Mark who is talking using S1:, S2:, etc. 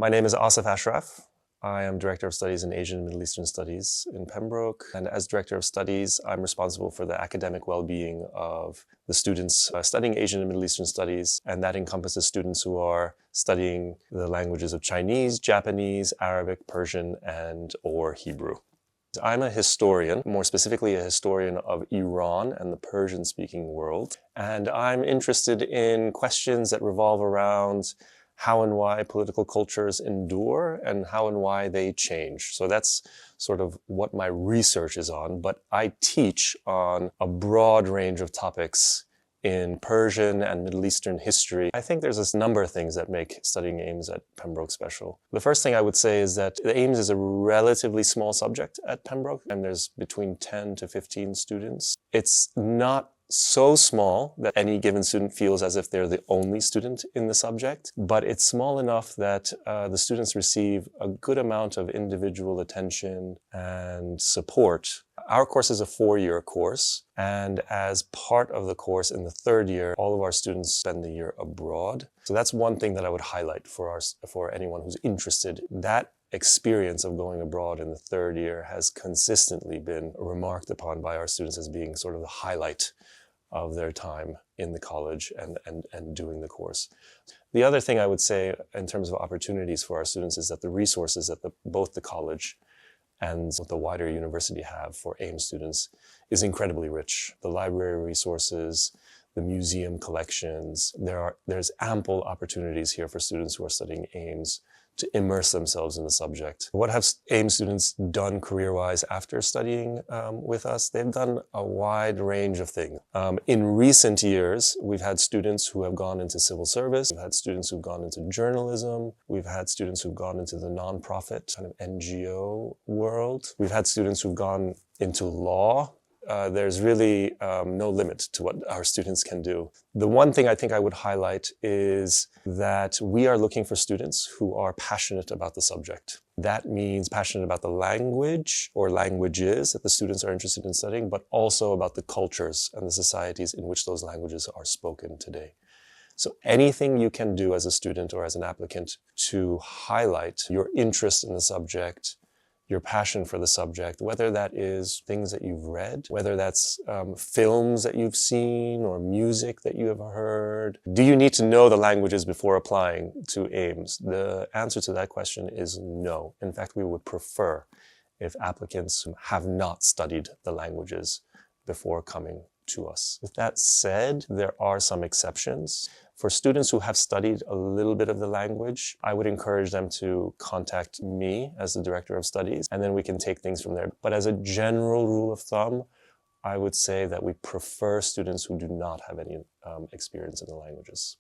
S1: My name is Assef Ashraf. I am Director of Studies in Asian and Middle Eastern Studies in Pembroke. And as Director of Studies, I'm responsible for the academic well-being of the students studying Asian and Middle Eastern Studies. And that encompasses students who are studying the languages of Chinese, Japanese, Arabic, Persian, and/or Hebrew. I'm a historian, more specifically a historian of Iran and the Persian-speaking world. And I'm interested in questions that revolve around how and why political cultures endure and how and why they change. So that's sort of what my research is on, but I teach on a broad range of topics in Persian and Middle Eastern history. I think there's this number of things that make studying AMES at Pembroke special. The first thing I would say is that the AMES is a relatively small subject at Pembroke, and there's between 10 to 15 students. It's not so small that any given student feels as if they're the only student in the subject, but it's small enough that the students receive a good amount of individual attention and support. Our course is a 4-year course, and as part of the course in the 3rd year, all of our students spend the year abroad. So that's one thing that I would highlight for anyone who's interested. That experience of going abroad in the 3rd year has consistently been remarked upon by our students as being sort of the highlight of their time in the college and doing the course. The other thing I would say in terms of opportunities for our students is that the resources that both the college and what the wider university have for AMES students is incredibly rich. The library resources, the museum collections, there's ample opportunities here for students who are studying AMES to immerse themselves in the subject. What have AMES students done career-wise after studying with us? They've done a wide range of things. In recent years, we've had students who have gone into civil service. We've had students who've gone into journalism. We've had students who've gone into the nonprofit kind of NGO world. We've had students who've gone into law. There's really no limit to what our students can do. The one thing I think I would highlight is that we are looking for students who are passionate about the subject. That means passionate about the language or languages that the students are interested in studying, but also about the cultures and the societies in which those languages are spoken today. So anything you can do as a student or as an applicant to highlight your interest in the subject, your passion for the subject, whether that is things that you've read, whether that's films that you've seen or music that you have heard. Do you need to know the languages before applying to AMES? The answer to that question is no. In fact, we would prefer if applicants have not studied the languages before coming to us. With that said, there are some exceptions. For students who have studied a little bit of the language, I would encourage them to contact me as the Director of Studies, and then we can take things from there. But as a general rule of thumb, I would say that we prefer students who do not have any experience in the languages.